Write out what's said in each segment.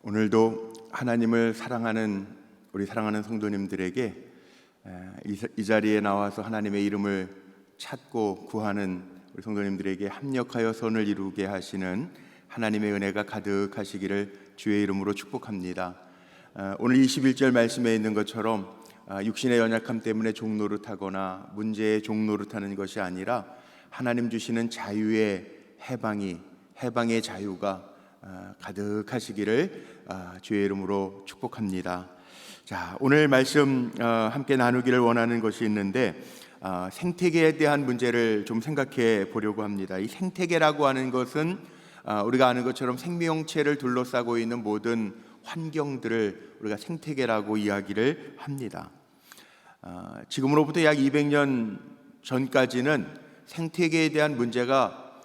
오늘도 하나님을 사랑하는 우리 사랑하는 성도님들에게 이 자리에 나와서 하나님의 이름을 찾고 구하는 우리 성도님들에게 합력하여 선을 이루게 하시는 하나님의 은혜가 가득하시기를 주의 이름으로 축복합니다. 오늘 21절 말씀에 있는 것처럼 육신의 연약함 때문에 종노릇하거나 문제의 종노릇하는 것이 아니라 하나님 주시는 자유의 해방의 자유가 가득하시기를 주의 이름으로 축복합니다. 자, 오늘 말씀 함께 나누기를 원하는 것이 있는데 생태계에 대한 문제를 좀 생각해 보려고 합니다. 이 생태계라고 하는 것은 우리가 아는 것처럼 생명체를 둘러싸고 있는 모든 환경들을 우리가 생태계라고 이야기를 합니다. 지금으로부터 약 200년 전까지는 생태계에 대한 문제가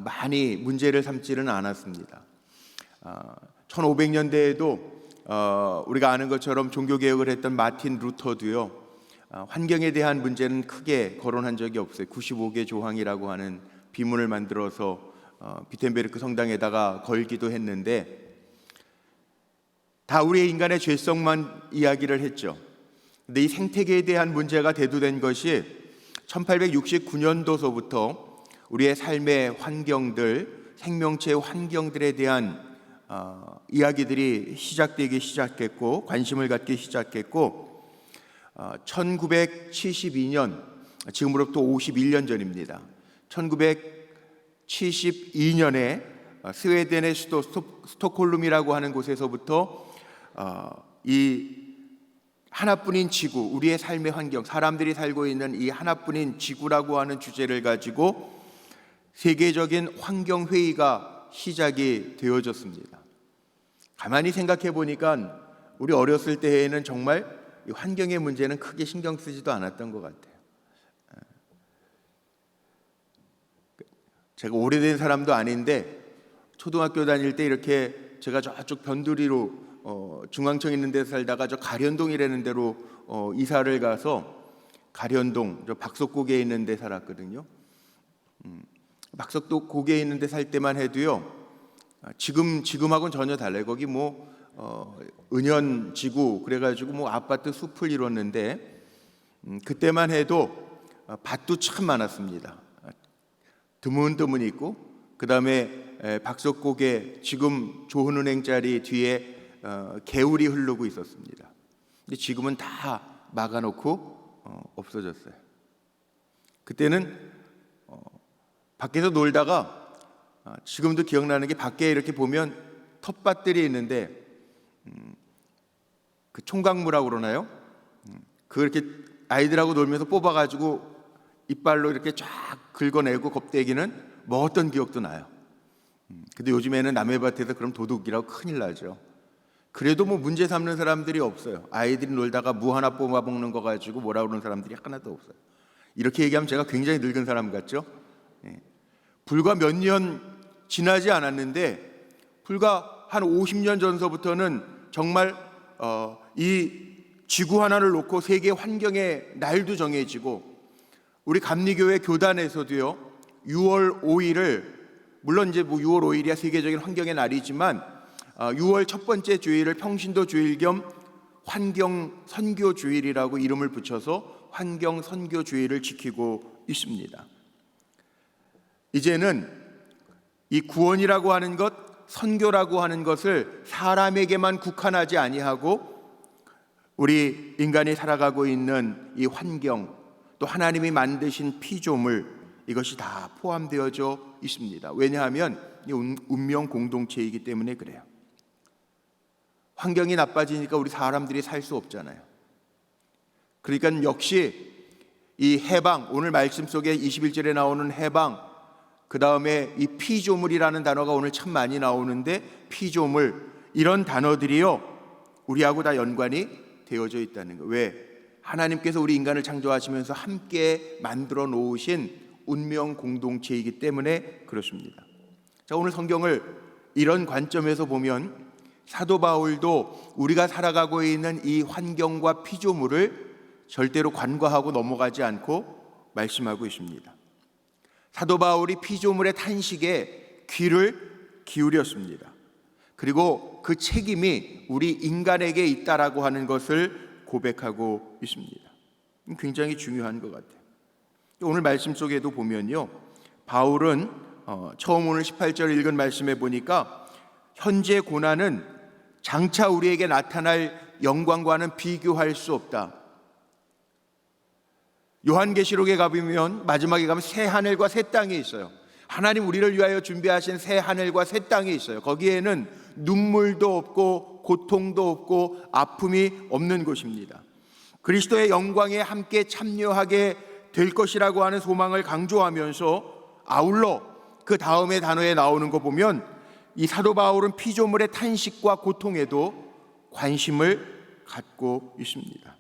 많이 문제를 삼지는 않았습니다. 1500년대에도 우리가 아는 것처럼 종교개혁을 했던 마틴 루터도요, 환경에 대한 문제는 크게 거론한 적이 없어요. 95개 조항이라고 하는 비문을 만들어서 비텐베르크 성당에다가 걸기도 했는데 다 우리의 인간의 죄성만 이야기를 했죠. 근데 이 생태계에 대한 문제가 대두된 것이 1869년도서부터 우리의 삶의 환경들, 생명체의 환경들에 대한 이야기들이 시작되기 시작했고 관심을 갖기 시작했고 1972년, 지금으로부터 51년 전입니다. 1972년에 스웨덴의 수도 스톡홀름이라고 하는 곳에서부터 이 하나뿐인 지구, 우리의 삶의 환경, 사람들이 살고 있는 이 하나뿐인 지구라고 하는 주제를 가지고 세계적인 환경회의가 시작이 되어졌습니다. 가만히 생각해 보니까 우리 어렸을 때에는 정말 이 환경의 문제는 크게 신경 쓰지도 않았던 것 같아요. 제가 오래된 사람도 아닌데 초등학교 다닐 때 이렇게 제가 저쪽 변두리로 중앙청 있는 데 살다가 저 가련동이라는 데로 이사를 가서 가련동, 저 박석고개에 있는 데 살았거든요. 박석고개에 있는 데 살 때만 해도요, 지금하고는 전혀 달라요. 거기 은연지구 그래가지고 아파트 숲을 이뤘는데 그때만 해도 밭도 참 많았습니다. 드문드문 있고, 그 다음에 박석고개 지금 조선은행 자리 뒤에 개울이 흐르고 있었습니다. 근데 지금은 다 막아놓고 없어졌어요. 그때는 밖에서 놀다가 지금도 기억나는 게 밖에 이렇게 보면 텃밭들이 있는데 그 총각무라고 그러나요? 그렇게 아이들하고 놀면서 뽑아가지고 이빨로 이렇게 쫙 긁어내고 겁대기는 먹었던 기억도 나요. 근데 요즘에는 남의 밭에서 그럼 도둑이라고 큰일 나죠. 그래도 문제 삼는 사람들이 없어요. 아이들이 놀다가 무 하나 뽑아 먹는 거 가지고 뭐라 그러는 사람들이 하나도 없어요. 이렇게 얘기하면 제가 굉장히 늙은 사람 같죠? 불과 몇 년 지나지 않았는데 불과 한 50년 전서부터는 정말 이 지구 하나를 놓고 세계 환경의 날도 정해지고, 우리 감리교회 교단에서도요 6월 5일을, 물론 이제 6월 5일이야 세계적인 환경의 날이지만 6월 첫 번째 주일을 평신도 주일 겸 환경 선교 주일이라고 이름을 붙여서 환경 선교 주일을 지키고 있습니다. 이제는 이 구원이라고 하는 것, 선교라고 하는 것을 사람에게만 국한하지 아니하고 우리 인간이 살아가고 있는 이 환경, 또 하나님이 만드신 피조물, 이것이 다 포함되어져 있습니다. 왜냐하면 이 운명 공동체이기 때문에 그래요. 환경이 나빠지니까 우리 사람들이 살 수 없잖아요. 그러니까 역시 이 해방, 오늘 말씀 속에 21절에 나오는 해방, 그 다음에 이 피조물이라는 단어가 오늘 참 많이 나오는데, 피조물, 이런 단어들이요 우리하고 다 연관이 되어져 있다는 거예요. 왜? 하나님께서 우리 인간을 창조하시면서 함께 만들어 놓으신 운명 공동체이기 때문에 그렇습니다. 자, 오늘 성경을 이런 관점에서 보면 사도 바울도 우리가 살아가고 있는 이 환경과 피조물을 절대로 간과하고 넘어가지 않고 말씀하고 있습니다. 사도 바울이 피조물의 탄식에 귀를 기울였습니다. 그리고 그 책임이 우리 인간에게 있다라고 하는 것을 고백하고 있습니다. 굉장히 중요한 것 같아요. 오늘 말씀 속에도 보면요, 바울은 처음 오늘 18절 읽은 말씀에 보니까 현재 고난은 장차 우리에게 나타날 영광과는 비교할 수 없다. 요한계시록에 가보면 마지막에 가면 새 하늘과 새 땅이 있어요. 하나님 우리를 위하여 준비하신 새 하늘과 새 땅이 있어요. 거기에는 눈물도 없고 고통도 없고 아픔이 없는 곳입니다. 그리스도의 영광에 함께 참여하게 될 것이라고 하는 소망을 강조하면서 아울러 그 다음의 단어에 나오는 거 보면 이 사도 바울은 피조물의 탄식과 고통에도 관심을 갖고 있습니다.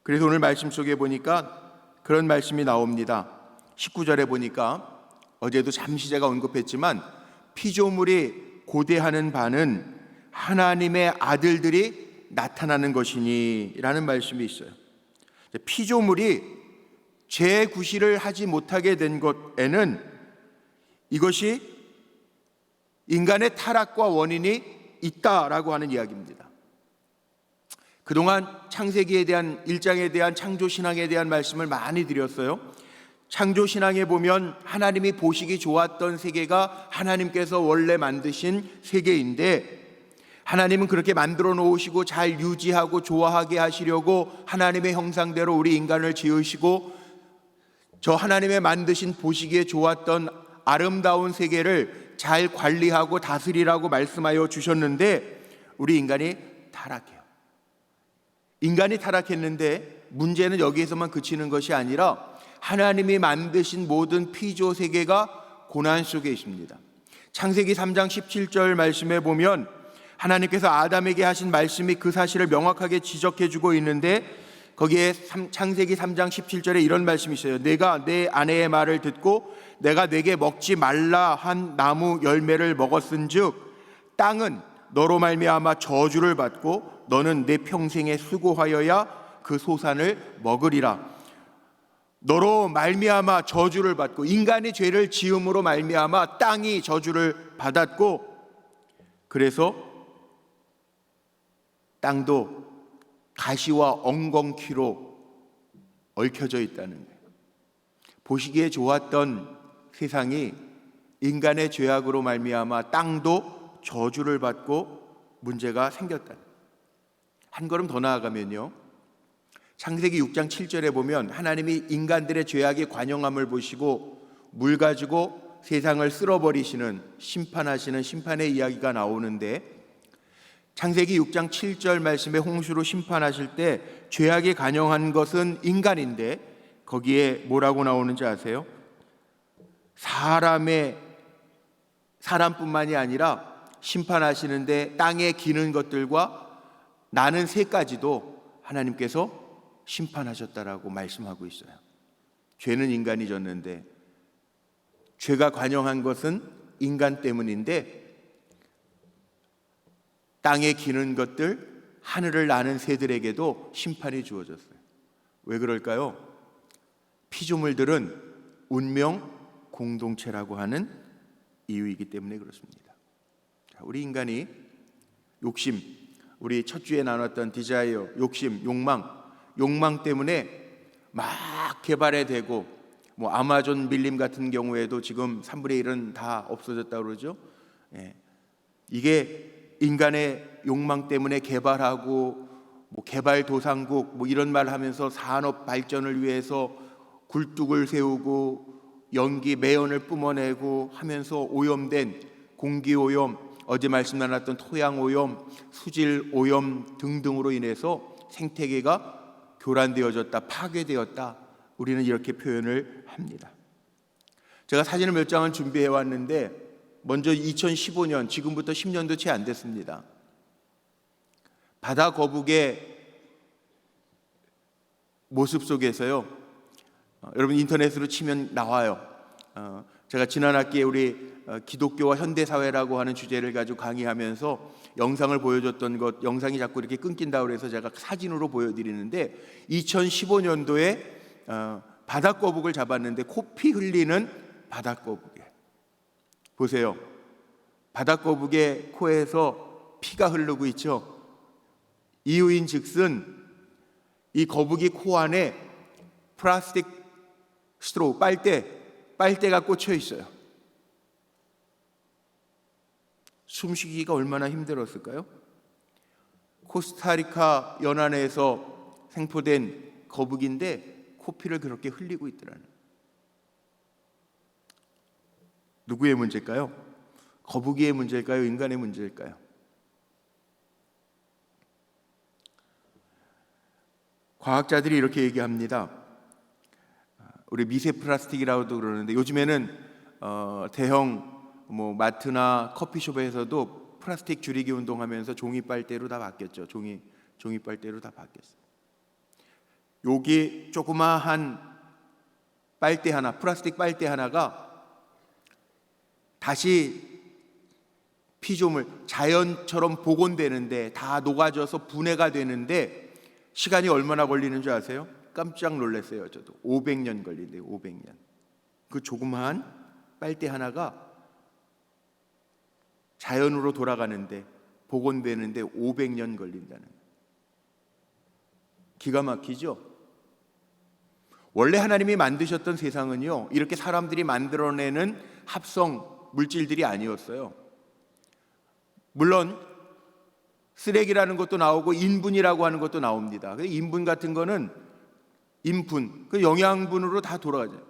그래서 오늘 말씀 속에 보니까 그런 말씀이 나옵니다. 19절에 보니까 어제도 잠시 제가 언급했지만 피조물이 고대하는 바는 하나님의 아들들이 나타나는 것이니 라는 말씀이 있어요. 피조물이 재구실을 하지 못하게 된 것에는 이것이 인간의 타락과 원인이 있다라고 하는 이야기입니다. 그동안 창세기에 대한 1장에 대한 창조신앙에 대한 말씀을 많이 드렸어요. 창조신앙에 보면 하나님이 보시기 좋았던 세계가 하나님께서 원래 만드신 세계인데, 하나님은 그렇게 만들어 놓으시고 잘 유지하고 좋아하게 하시려고 하나님의 형상대로 우리 인간을 지으시고 저 하나님의 만드신 보시기에 좋았던 아름다운 세계를 잘 관리하고 다스리라고 말씀하여 주셨는데 우리 인간이 타락해요. 인간이 타락했는데 문제는 여기에서만 그치는 것이 아니라 하나님이 만드신 모든 피조 세계가 고난 속에 있습니다. 창세기 3장 17절 말씀에 보면 하나님께서 아담에게 하신 말씀이 그 사실을 명확하게 지적해 주고 있는데 거기에 창세기 3장 17절에 이런 말씀이 있어요. 내가 내 아내의 말을 듣고 내가 내게 먹지 말라 한 나무 열매를 먹었은즉 땅은 너로 말미암아 저주를 받고 너는 내 평생에 수고하여야 그 소산을 먹으리라. 너로 말미암아 저주를 받고, 인간이 죄를 지음으로 말미암아 땅이 저주를 받았고, 그래서 땅도 가시와 엉겅퀴로 얽혀져 있다는 거예요. 보시기에 좋았던 세상이 인간의 죄악으로 말미암아 땅도 저주를 받고 문제가 생겼다. 한 걸음 더 나아가면요, 창세기 6장 7절에 보면 하나님이 인간들의 죄악의 관영함을 보시고 물 가지고 세상을 쓸어버리시는, 심판하시는 심판의 이야기가 나오는데, 창세기 6장 7절 말씀에 홍수로 심판하실 때 죄악이 관영한 것은 인간인데 거기에 뭐라고 나오는지 아세요? 사람뿐만이 아니라 심판하시는데 땅에 기는 것들과 나는 새까지도 하나님께서 심판하셨다라고 말씀하고 있어요. 죄는 인간이 졌는데 죄가 관영한 것은 인간 때문인데 땅에 기는 것들, 하늘을 나는 새들에게도 심판이 주어졌어요. 왜 그럴까요? 피조물들은 운명 공동체라고 하는 이유이기 때문에 그렇습니다. 우리 인간이 욕심, 우리 첫 주에 나눴던 디자이어, 욕심, 욕망 때문에 막 개발해 되고, 뭐 아마존 밀림 같은 경우에도 지금 3분의 1은 다 없어졌다고 그러죠. 이게 인간의 욕망 때문에 개발하고 뭐 개발도상국 뭐 이런 말 하면서 산업 발전을 위해서 굴뚝을 세우고 연기 매연을 뿜어내고 하면서 오염된 공기오염, 어제 말씀 나눴던 토양오염, 수질오염 등등으로 인해서 생태계가 교란되어졌다, 파괴되었다, 우리는 이렇게 표현을 합니다. 제가 사진을 몇 장을 준비해 왔는데 먼저 2015년, 지금부터 10년도 채 안 됐습니다. 바다 거북의 모습 속에서요, 여러분 인터넷으로 치면 나와요. 제가 지난 학기에 우리 기독교와 현대사회라고 하는 주제를 가지고 강의하면서 영상을 보여줬던 것, 영상이 자꾸 이렇게 끊긴다고 해서 제가 사진으로 보여드리는데 2015년도에 바다거북을 잡았는데 코피 흘리는 바다거북이에요. 보세요. 바다거북의 코에서 피가 흐르고 있죠. 이유인 즉슨 이 거북이 코 안에 플라스틱 스트로우, 빨대가 꽂혀 있어요. 숨쉬기가 얼마나 힘들었을까요? 코스타리카 연안에서 생포된 거북인데 코피를 그렇게 흘리고 있더라는. 누구의 문제일까요? 거북이의 문제일까요? 인간의 문제일까요? 과학자들이 이렇게 얘기합니다. 우리 미세 플라스틱이라고도 그러는데 요즘에는 대형 마트나 커피숍에서도 플라스틱 줄이기 운동하면서 종이 빨대로 다 바뀌었죠. 종이 빨대로 다 바뀌었어요. 여기 조그마한 빨대 하나, 플라스틱 빨대 하나가 다시 피조물, 자연처럼 복원되는데, 다 녹아져서 분해가 되는데 시간이 얼마나 걸리는 줄 아세요? 깜짝 놀랐어요. 저도 500년 걸린대요. 500년. 그 조그마한 빨대 하나가 자연으로 돌아가는데, 복원되는데 500년 걸린다는. 기가 막히죠? 원래 하나님이 만드셨던 세상은요, 이렇게 사람들이 만들어내는 합성 물질들이 아니었어요. 물론 쓰레기라는 것도 나오고 인분이라고 하는 것도 나옵니다. 인분 같은 거는 인분, 그 영양분으로 다 돌아가죠.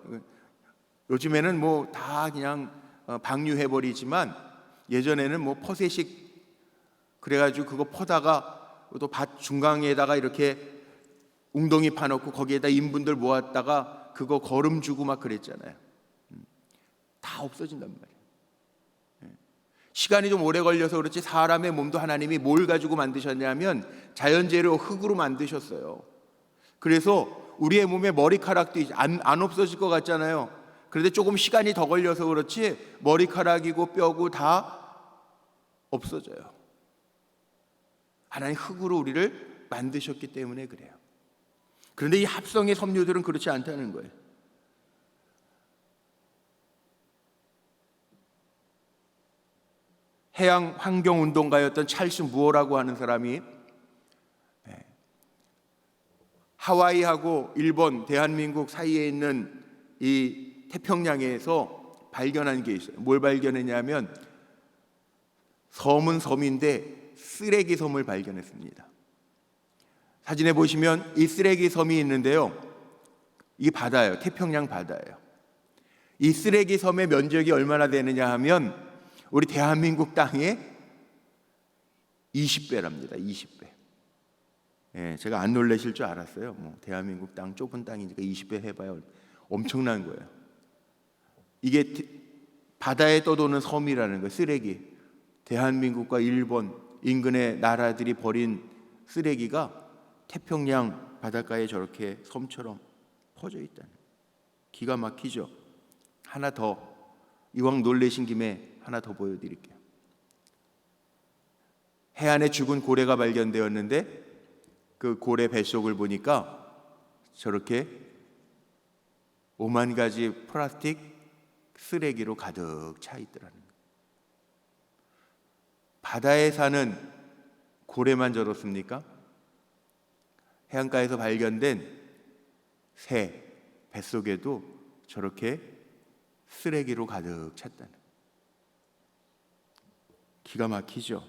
요즘에는 뭐 다 그냥 방류해버리지만 예전에는 뭐 퍼세식 그래가지고 그거 퍼다가 또 밭 중앙에다가 이렇게 웅덩이 파놓고 거기에다 인분들 모았다가 그거 거름 주고 막 그랬잖아요. 다 없어진단 말이에요. 시간이 좀 오래 걸려서 그렇지 사람의 몸도 하나님이 뭘 가지고 만드셨냐면 자연재료 흙으로 만드셨어요. 그래서 우리의 몸에 머리카락도 안 없어질 것 같잖아요. 그런데 조금 시간이 더 걸려서 그렇지 머리카락이고 뼈고 다 없어져요. 하나님 흙으로 우리를 만드셨기 때문에 그래요. 그런데 이 합성의 섬유들은 그렇지 않다는 거예요. 해양 환경 운동가였던 찰스 무어라고 하는 사람이 하와이하고 일본, 대한민국 사이에 있는 이 태평양에서 발견한 게 있어요. 뭘 발견했냐면 섬은 섬인데 쓰레기 섬을 발견했습니다. 사진에 보시면 이 쓰레기 섬이 있는데요, 이게 바다예요. 태평양 바다예요. 이 쓰레기 섬의 면적이 얼마나 되느냐 하면 우리 대한민국 땅의 20배랍니다. 20배. 예, 제가 안 놀라실 줄 알았어요. 뭐 대한민국 땅 좁은 땅이니까 20배 해봐야 엄청난 거예요. 이게 바다에 떠도는 섬이라는 거예요. 쓰레기. 대한민국과 일본 인근의 나라들이 버린 쓰레기가 태평양 바닷가에 저렇게 섬처럼 퍼져 있다는. 기가 막히죠. 하나 더, 이왕 놀라신 김에 하나 더 보여드릴게요. 해안에 죽은 고래가 발견되었는데 그 고래 뱃속을 보니까 저렇게 5만 가지 플라스틱 쓰레기로 가득 차 있더라는 거예요. 바다에 사는 고래만 저렇습니까? 해안가에서 발견된 새 뱃속에도 저렇게 쓰레기로 가득 찼다는. 기가 막히죠.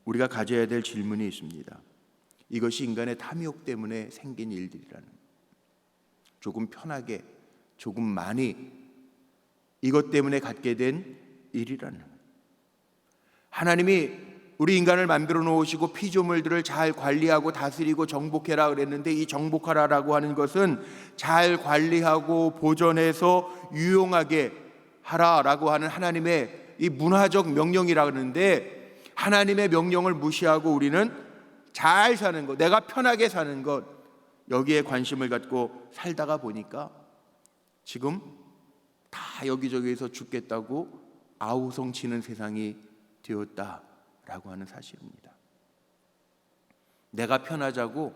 우리가 가져야 될 질문이 있습니다. 이것이 인간의 탐욕 때문에 생긴 일들이라는, 조금 편하게 조금 많이 이것 때문에 갖게 된 일이라는. 하나님이 우리 인간을 만들어 놓으시고 피조물들을 잘 관리하고 다스리고 정복해라 그랬는데, 이 정복하라라고 하는 것은 잘 관리하고 보존해서 유용하게 하라라고 하는 하나님의 이 문화적 명령이라 그러는데, 하나님의 명령을 무시하고 우리는 잘 사는 것, 내가 편하게 사는 것, 여기에 관심을 갖고 살다가 보니까 지금 다 여기저기에서 죽겠다고 아우성치는 세상이 되었다라고 하는 사실입니다. 내가 편하자고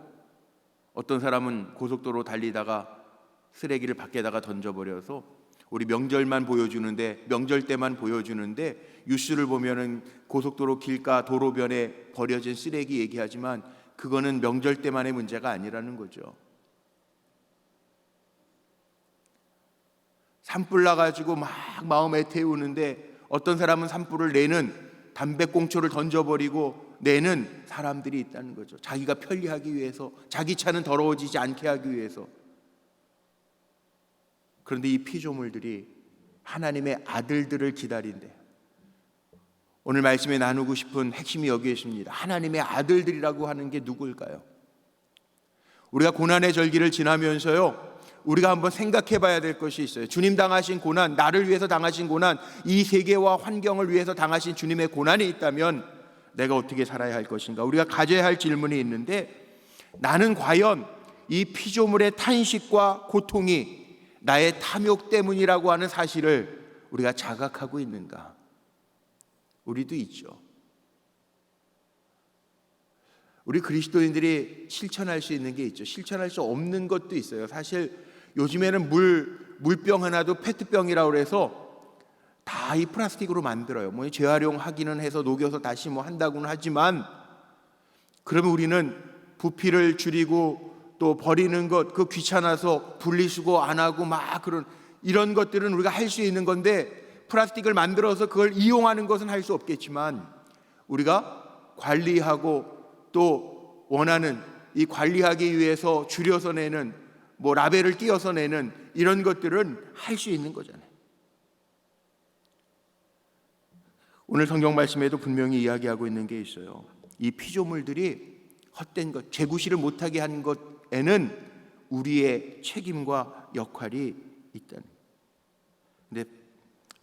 어떤 사람은 고속도로 달리다가 쓰레기를 밖에다가 던져버려서 우리 명절만 보여주는데, 명절 때만 보여주는데 뉴스를 보면은 고속도로 길가 도로변에 버려진 쓰레기 얘기하지만 그거는 명절 때만의 문제가 아니라는 거죠. 산불 나가지고 막 마음 애태우는데 어떤 사람은 산불을 내는 담배꽁초를 던져버리고 내는 사람들이 있다는 거죠. 자기가 편리하기 위해서, 자기 차는 더러워지지 않게 하기 위해서. 그런데 이 피조물들이 하나님의 아들들을 기다린대요. 오늘 말씀에 나누고 싶은 핵심이 여기에 있습니다. 하나님의 아들들이라고 하는 게 누굴까요? 우리가 고난의 절기를 지나면서요, 우리가 한번 생각해 봐야 될 것이 있어요. 주님 당하신 고난, 나를 위해서 당하신 고난, 이 세계와 환경을 위해서 당하신 주님의 고난이 있다면 내가 어떻게 살아야 할 것인가? 우리가 가져야 할 질문이 있는데, 나는 과연 이 피조물의 탄식과 고통이 나의 탐욕 때문이라고 하는 사실을 우리가 자각하고 있는가? 우리도 있죠. 우리 그리스도인들이 실천할 수 있는 게 있죠. 실천할 수 없는 것도 있어요. 사실 요즘에는 물병 하나도 페트병이라고 해서 다 이 플라스틱으로 만들어요. 뭐 재활용하기는 해서 녹여서 다시 뭐 한다고는 하지만, 그러면 우리는 부피를 줄이고 또 버리는 것, 그 귀찮아서 분리수거 안 하고 막 그런 이런 것들은 우리가 할 수 있는 건데, 플라스틱을 만들어서 그걸 이용하는 것은 할 수 없겠지만 우리가 관리하고 또 원하는 이 관리하기 위해서 줄여서 내는 뭐 라벨을 띄어서 내는 이런 것들은 할 수 있는 거잖아요. 오늘 성경 말씀에도 분명히 이야기하고 있는 게 있어요. 이 피조물들이 헛된 것, 재구시를 못하게 한 것에는 우리의 책임과 역할이 있다는. 근데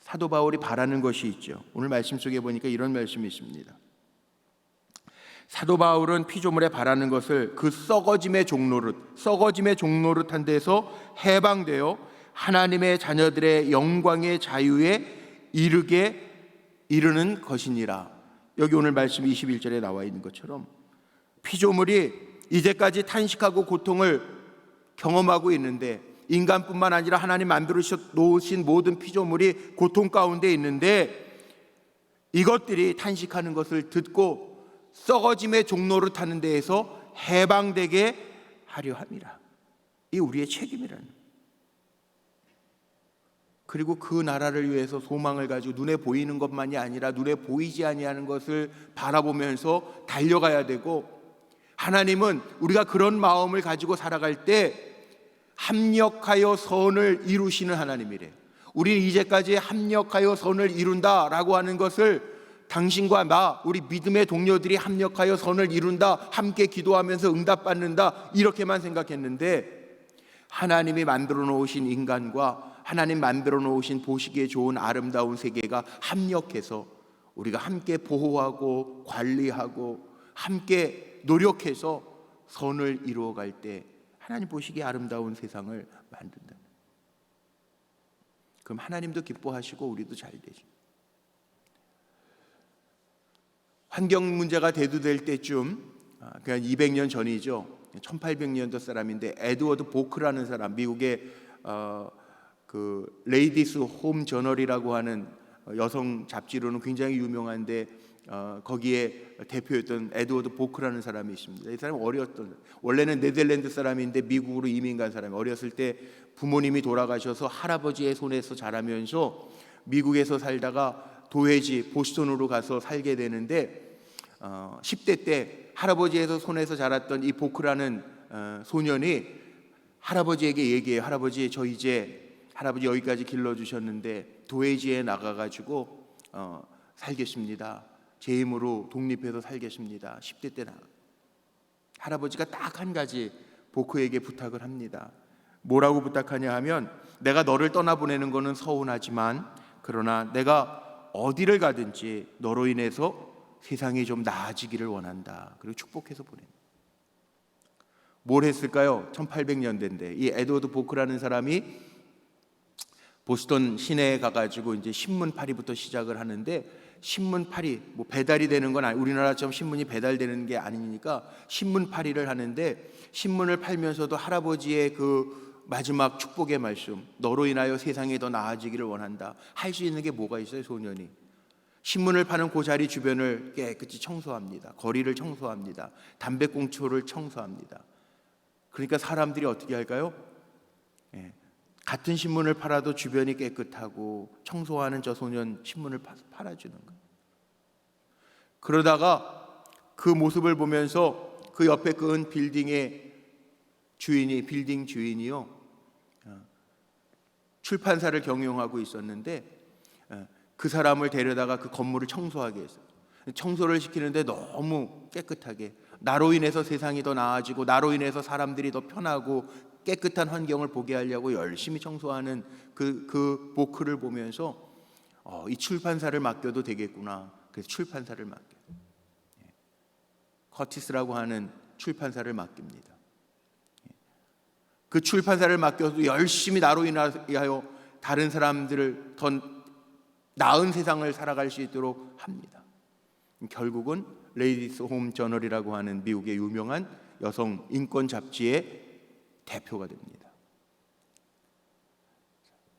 사도 바울이 바라는 것이 있죠. 오늘 말씀 속에 보니까 이런 말씀이 있습니다. 사도 바울은 피조물에 바라는 것을 그 썩어짐의 종노릇한 데서 해방되어 하나님의 자녀들의 영광의 자유에 이르는 것이니라. 여기 오늘 말씀 21절에 나와 있는 것처럼 피조물이 이제까지 탄식하고 고통을 경험하고 있는데, 인간뿐만 아니라 하나님 만들어 놓으신 모든 피조물이 고통 가운데 있는데, 이것들이 탄식하는 것을 듣고 썩어짐의 종로를 타는 데에서 해방되게 하려 함이라. 이 우리의 책임이라는. 그리고 그 나라를 위해서 소망을 가지고 눈에 보이는 것만이 아니라 눈에 보이지 아니하는 것을 바라보면서 달려가야 되고, 하나님은 우리가 그런 마음을 가지고 살아갈 때 합력하여 선을 이루시는 하나님이래요. 우리는 이제까지 합력하여 선을 이룬다라고 하는 것을 당신과 나, 우리 믿음의 동료들이 합력하여 선을 이룬다, 함께 기도하면서 응답받는다, 이렇게만 생각했는데, 하나님이 만들어 놓으신 인간과 하나님 만들어 놓으신 보시기에 좋은 아름다운 세계가 합력해서 우리가 함께 보호하고 관리하고 함께 노력해서 선을 이루어갈 때 하나님 보시기에 아름다운 세상을 만든다. 그럼 하나님도 기뻐하시고 우리도 잘 되죠. 환경 문제가 대두될 때쯤, 그냥 200년 전이죠. 1800년도 사람인데 에드워드 보크라는 사람, 미국의 그 레이디스 홈 저널이라고 하는 여성 잡지로는 굉장히 유명한데, 거기에 대표였던 에드워드 보크라는 사람이 있습니다. 이 사람은 원래는 네덜란드 사람인데 미국으로 이민 간 사람이, 어렸을 때 부모님이 돌아가셔서 할아버지의 손에서 자라면서 미국에서 살다가 도회지 보스턴으로 가서 살게 되는데, 10대 때 할아버지의 손에서 자랐던 이 보크라는 소년이 할아버지에게 얘기해요. 할아버지, 저 이제 할아버지 여기까지 길러주셨는데 도회지에 나가가지고 살겠습니다. 제 힘으로 독립해서 살겠습니다. 10대 때 할아버지가 딱 한 가지 보크에게 부탁을 합니다. 뭐라고 부탁하냐 하면, 내가 너를 떠나보내는 거는 서운하지만 그러나 내가 어디를 가든지 너로 인해서 세상이 좀 나아지기를 원한다. 그리고 축복해서 보낸다. 뭘 했을까요? 1800년대인데 이 에드워드 보크라는 사람이 보스턴 시내에 가가지고 이제 신문 팔이부터 시작을 하는데, 신문 팔이 뭐 배달이 되는 건 우리나라처럼 신문이 배달되는 게 아니니까 신문 팔이를 하는데, 신문을 팔면서도 할아버지의 그 마지막 축복의 말씀, 너로 인하여 세상이 더 나아지기를 원한다. 할 수 있는 게 뭐가 있어요, 소년이? 신문을 파는 그 자리 주변을 깨끗이 청소합니다. 거리를 청소합니다. 담배꽁초를 청소합니다. 그러니까 사람들이 어떻게 할까요? 같은 신문을 팔아도 주변이 깨끗하고 청소하는 저 소년 신문을 팔아주는 거예요. 그러다가 그 모습을 보면서 그 옆에 그 빌딩의 빌딩 주인이요, 출판사를 경영하고 있었는데 그 사람을 데려다가 그 건물을 청소하게 했어요. 청소를 시키는데 너무 깨끗하게, 나로 인해서 세상이 더 나아지고 나로 인해서 사람들이 더 편하고 깨끗한 환경을 보게 하려고 열심히 청소하는 그 보크를 보면서 이 출판사를 맡겨도 되겠구나. 그래서 출판사를 맡겨요. 커티스라고 하는 출판사를 맡깁니다. 그 출판사를 맡겨도 열심히 나로 인하여 다른 사람들을 더 나은 세상을 살아갈 수 있도록 합니다. 결국은 레이디스 홈 저널이라고 하는 미국의 유명한 여성 인권 잡지의 대표가 됩니다.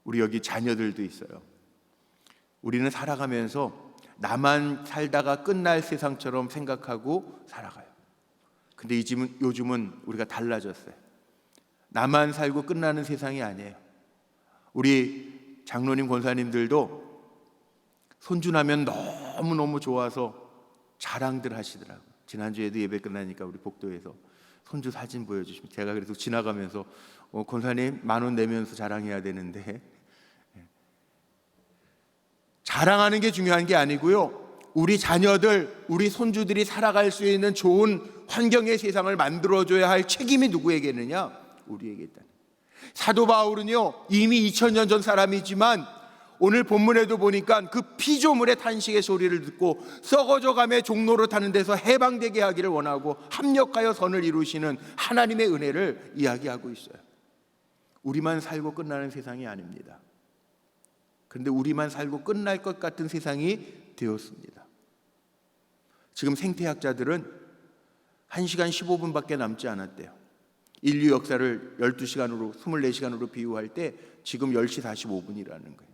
우리 여기 자녀들도 있어요. 우리는 살아가면서 나만 살다가 끝날 세상처럼 생각하고 살아가요. 근데 요즘은 우리가 달라졌어요. 나만 살고 끝나는 세상이 아니에요. 우리 장로님 권사님들도 손주나면 너무너무 좋아서 자랑들 하시더라고요. 지난주에도 예배 끝나니까 우리 복도에서 손주 사진 보여주시면 제가 그래서 지나가면서 권사님 10,000원 내면서 자랑해야 되는데, 자랑하는 게 중요한 게 아니고요, 우리 자녀들, 우리 손주들이 살아갈 수 있는 좋은 환경의 세상을 만들어줘야 할 책임이 누구에게 있느냐? 우리에게 있다. 사도 바울은요, 이미 2000년 전 사람이지만 오늘 본문에도 보니까 그 피조물의 탄식의 소리를 듣고 썩어져감의 종로로 타는 데서 해방되게 하기를 원하고 합력하여 선을 이루시는 하나님의 은혜를 이야기하고 있어요. 우리만 살고 끝나는 세상이 아닙니다. 그런데 우리만 살고 끝날 것 같은 세상이 되었습니다. 지금 생태학자들은 1시간 15분밖에 남지 않았대요. 인류 역사를 12시간으로 24시간으로 비유할 때 지금 10시 45분이라는 거예요.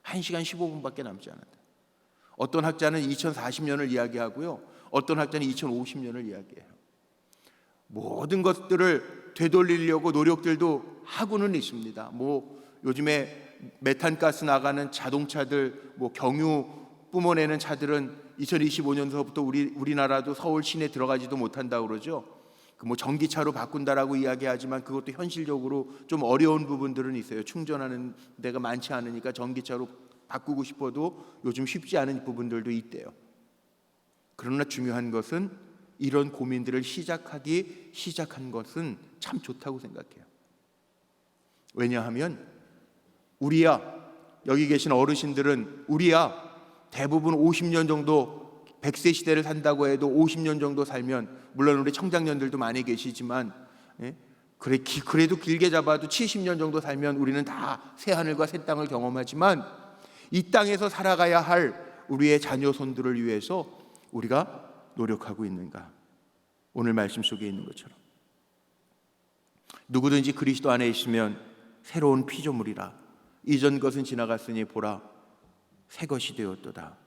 1시간 15분밖에 남지 않았다. 어떤 학자는 2040년을 이야기하고요, 어떤 학자는 2050년을 이야기해요. 모든 것들을 되돌리려고 노력들도 하고는 있습니다. 요즘에 메탄가스 나가는 자동차들, 경유 뿜어내는 차들은 2025년서부터 우리나라도 서울 시내 들어가지도 못한다고 그러죠. 전기차로 바꾼다라고 이야기하지만 그것도 현실적으로 좀 어려운 부분들은 있어요. 충전하는 데가 많지 않으니까 전기차로 바꾸고 싶어도 요즘 쉽지 않은 부분들도 있대요. 그러나 중요한 것은 이런 고민들을 시작한 것은 참 좋다고 생각해요. 왜냐하면 여기 계신 어르신들은 대부분 50년 정도 100세 시대를 산다고 해도 50년 정도 살면, 물론 우리 청장년들도 많이 계시지만 그래도 길게 잡아도 70년 정도 살면 우리는 다 새하늘과 새 땅을 경험하지만 이 땅에서 살아가야 할 우리의 자녀손들을 위해서 우리가 노력하고 있는가? 오늘 말씀 속에 있는 것처럼 누구든지 그리스도 안에 있으면 새로운 피조물이라, 이전 것은 지나갔으니 보라 새 것이 되었도다.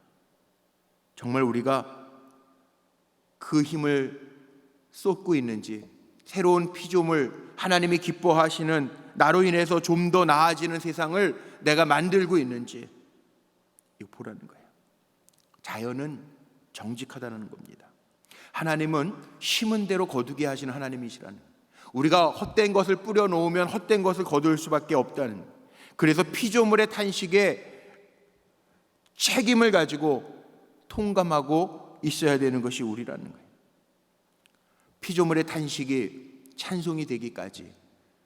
정말 우리가 그 힘을 쏟고 있는지, 새로운 피조물, 하나님이 기뻐하시는 나로 인해서 좀 더 나아지는 세상을 내가 만들고 있는지 이거 보라는 거예요. 자연은 정직하다는 겁니다. 하나님은 심은 대로 거두게 하시는 하나님이시라는 거예요. 우리가 헛된 것을 뿌려놓으면 헛된 것을 거둘 수밖에 없다는 거예요. 그래서 피조물의 탄식에 책임을 가지고 통감하고 있어야 되는 것이 우리라는 거예요. 피조물의 탄식이 찬송이 되기까지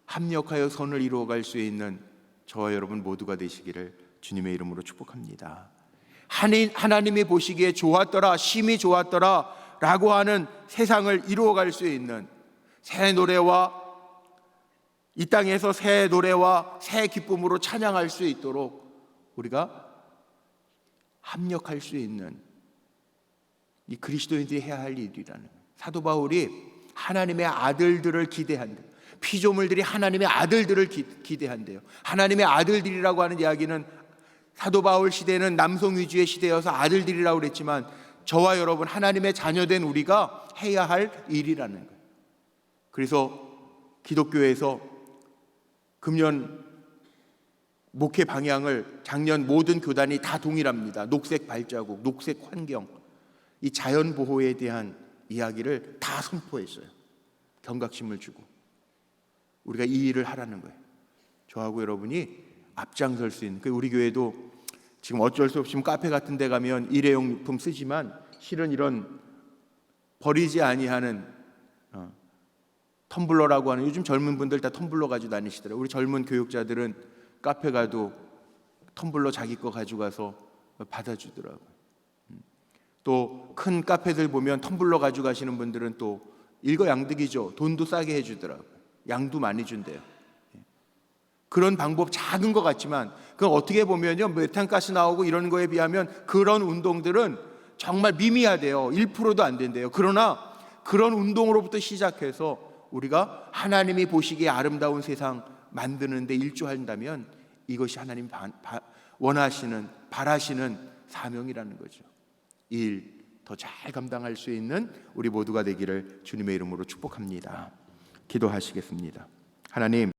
합력하여 선을 이루어갈 수 있는 저와 여러분 모두가 되시기를 주님의 이름으로 축복합니다. 하나님이 보시기에 좋았더라, 심히 좋았더라 라고 하는 세상을 이루어갈 수 있는 새 노래와, 이 땅에서 새 노래와 새 기쁨으로 찬양할 수 있도록 우리가 합력할 수 있는 이 그리스도인들이 해야 할 일이라는, 사도 바울이 하나님의 아들들을 기대한다. 피조물들이 하나님의 아들들을 기대한대요. 하나님의 아들들이라고 하는 이야기는 사도 바울 시대는 남성 위주의 시대여서 아들들이라고 그랬지만 저와 여러분 하나님의 자녀된 우리가 해야 할 일이라는 거예요. 그래서 기독교에서 금년 목회 방향을 작년 모든 교단이 다 동일합니다. 녹색 발자국, 녹색 환경, 이 자연 보호에 대한 이야기를 다 선포했어요. 경각심을 주고 우리가 이 일을 하라는 거예요. 저하고 여러분이 앞장설 수 있는. 우리 교회도 지금 어쩔 수 없이 카페 같은 데 가면 일회용품 쓰지만 실은 이런 버리지 아니하는 텀블러라고 하는, 요즘 젊은 분들 다 텀블러 가지고 다니시더라고요. 우리 젊은 교육자들은 카페 가도 텀블러 자기 거 가지고 가서 받아주더라고요. 또 큰 카페들 보면 텀블러 가지고 가시는 분들은 또 일거양득이죠. 돈도 싸게 해주더라고요. 양도 많이 준대요. 그런 방법 작은 것 같지만 그건 어떻게 보면요, 메탄가스 나오고 이런 거에 비하면 그런 운동들은 정말 미미하대요. 1%도 안 된대요. 그러나 그런 운동으로부터 시작해서 우리가 하나님이 보시기에 아름다운 세상 만드는 데 일조한다면 이것이 하나님 원하시는, 바라시는 사명이라는 거죠. 일 더 잘 감당할 수 있는 우리 모두가 되기를 주님의 이름으로 축복합니다. 기도하시겠습니다. 하나님,